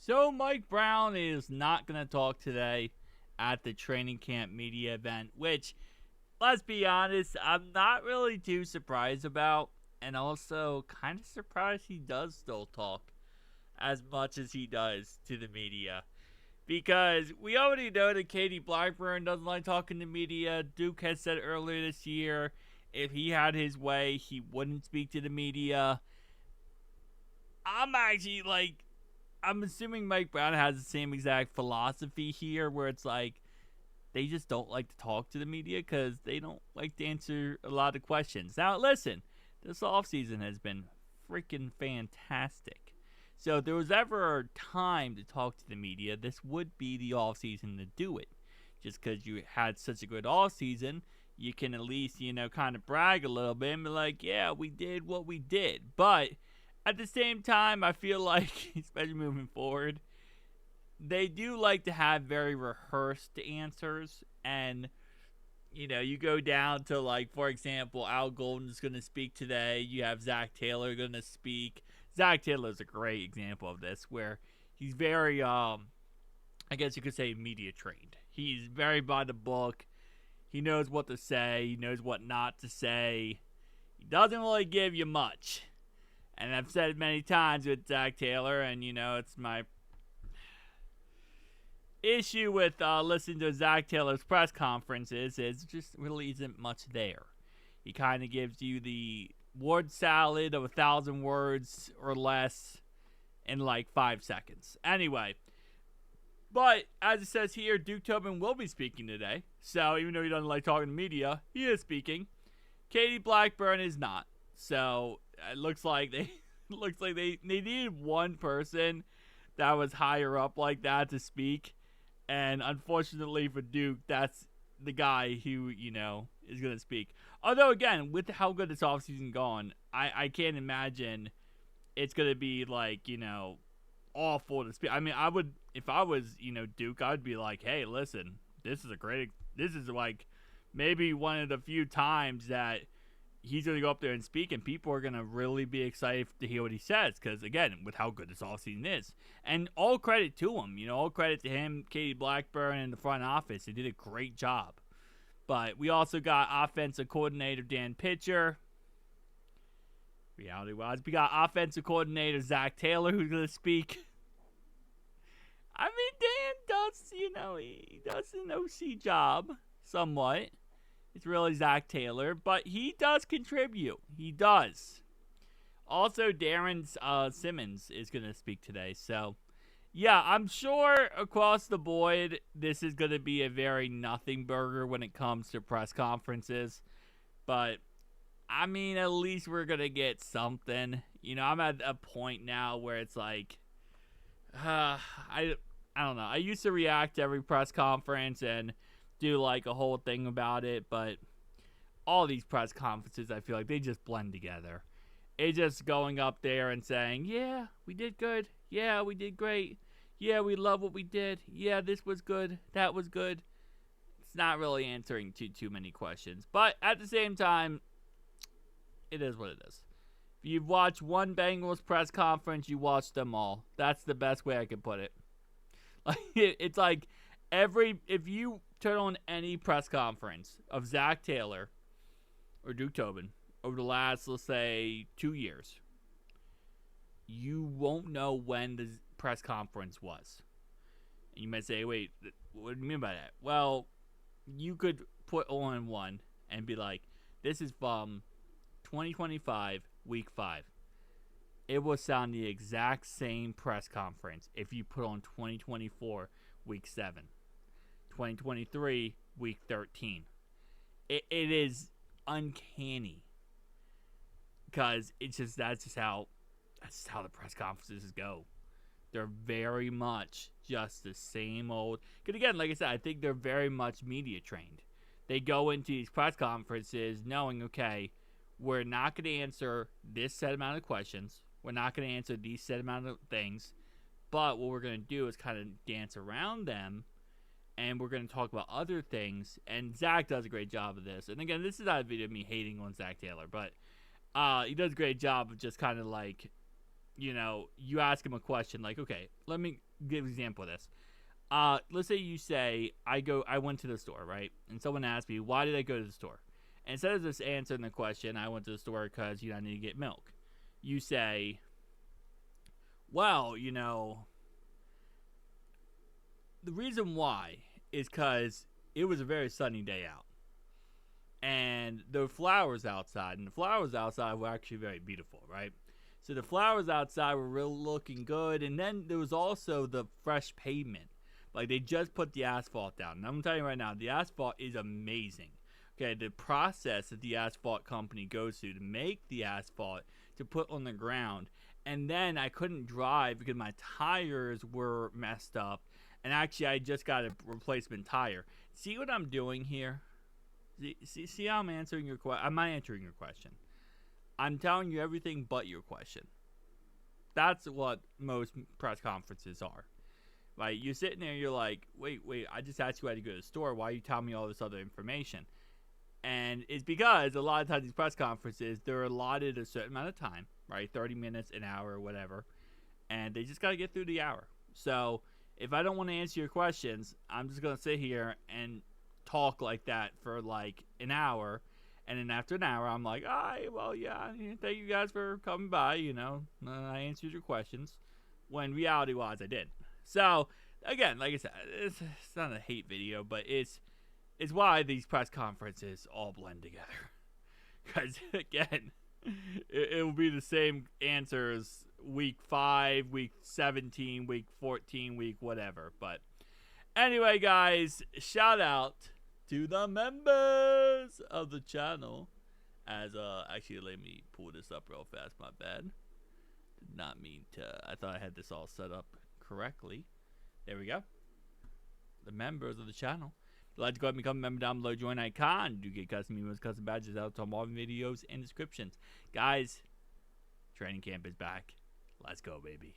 So Mike Brown is not going to talk today at the training camp media event, which, let's be honest, I'm not really too surprised about, and also kind of surprised he does still talk as much as he does to the media. Because we already know that Katie Blackburn doesn't like talking to media. Duke has said earlier this year, if he had his way, he wouldn't speak to the media. I'm assuming Mike Brown has the same exact philosophy here, where it's like they just don't like to talk to the media because they don't like to answer a lot of questions. Now, listen, this offseason has been freaking fantastic. So if there was ever a time to talk to the media, this would be the offseason to do it. Just because you had such a good offseason, you can at least, kind of brag a little bit and be like, yeah, we did what we did. But at the same time, I feel like, especially moving forward, they do like to have very rehearsed answers. And, you go down to, like, for example, Al Golden's going to speak today. You have Zach Taylor going to speak. Zach Taylor is a great example of this, where he's very, I guess you could say, media trained. He's very by the book. He knows what to say. He knows what not to say. He doesn't really give you much. And I've said it many times with Zach Taylor, and, it's my issue with listening to Zach Taylor's press conferences is just really isn't much there. He kind of gives you the word salad of 1,000 words or less in like 5 seconds. Anyway, but as it says here, Duke Tobin will be speaking today. So even though he doesn't like talking to media, he is speaking. Katie Blackburn is not. So it looks like they needed one person that was higher up like that to speak. And unfortunately for Duke, that's the guy who, is going to speak. Although, again, with how good this offseason gone, I can't imagine it's going to be, like, awful to speak. I mean, I would, if I was, Duke, I would be like, hey, listen, this is, like, maybe one of the few times that he's going to go up there and speak, and people are going to really be excited to hear what he says. Because, again, with how good this offseason is. And all credit to him. All credit to him, Katie Blackburn, and the front office. They did a great job. But we also got offensive coordinator Dan Pitcher. Reality-wise, we got offensive coordinator Zach Taylor, who's going to speak. I mean, Dan does, he does an OC job, somewhat. It's really Zach Taylor, but he does contribute. He does. Also, Darren Simmons is going to speak today. So, yeah, I'm sure across the board, this is going to be a very nothing burger when it comes to press conferences. But, I mean, at least we're going to get something. I'm at a point now where it's like, I don't know. I used to react to every press conference and do like a whole thing about it, but all these press conferences, I feel like they just blend together. It's just going up there and saying, yeah, we did good. Yeah, we did great. Yeah, we love what we did. Yeah, this was good. That was good. It's not really answering too many questions. But at the same time, it is what it is. If you've watched one Bengals press conference, you watched them all. That's the best way I could put it. Like it's like if you turn on any press conference of Zach Taylor or Duke Tobin over the last, let's say, 2 years, you won't know when the press conference was. And you might say, wait, what do you mean by that? Well, you could put on one and be like, this is from 2025, week 5. It will sound the exact same press conference if you put on 2024, week 7. 2023, week 13. It is uncanny. Because that's just how the press conferences go. They're very much just the same old. Because again, like I said, I think they're very much media trained. They go into these press conferences knowing, okay, we're not going to answer this set amount of questions. We're not going to answer these set amount of things. But what we're going to do is kind of dance around them. And we're going to talk about other things. And Zach does a great job of this. And again, this is not a video of me hating on Zach Taylor. But he does a great job of just kind of like, you know, you ask them a question like, okay, let me give an example of this. Let's say you say, I went to the store, right? And someone asked me, why did I go to the store? And instead of just answering the question, I went to the store because, you know, I need to get milk. You say, well, you know, the reason why is because it was a very sunny day out. And there were flowers outside, and the flowers outside were actually very beautiful, right? So the flowers outside were really looking good, and then there was also the fresh pavement. Like, they just put the asphalt down. And I'm telling you right now, the asphalt is amazing. Okay, the process that the asphalt company goes through to make the asphalt to put on the ground. And then I couldn't drive because my tires were messed up. And actually, I just got a replacement tire. See what I'm doing here? See how I'm answering your question? I'm not answering your question. I'm telling you everything but your question. That's what most press conferences are. Like, you're sitting there, you're like, wait, I just asked you how to go to the store. Why are you telling me all this other information? And it's because a lot of times these press conferences, they're allotted a certain amount of time, right? 30 minutes, an hour, whatever. And they just got to get through the hour. So if I don't want to answer your questions, I'm just going to sit here and talk like that for like an hour. And then after an hour, I'm like, all right, well, yeah, thank you guys for coming by. You know, I answered your questions. When reality-wise, I did. So, again, like I said, it's not a hate video, but it's why these press conferences all blend together. Because, again, it will be the same answers week 5, week 17, week 14, week whatever. But anyway, guys, shout out to the members of the channel. As, actually, let me pull this up real fast, my bad. Did not mean to, I thought I had this all set up correctly. There we go. The members of the channel. If you'd like to go ahead and become a member down below, join icon. Do get custom emails, custom badges out to all videos and descriptions. Guys, training camp is back. Let's go, baby.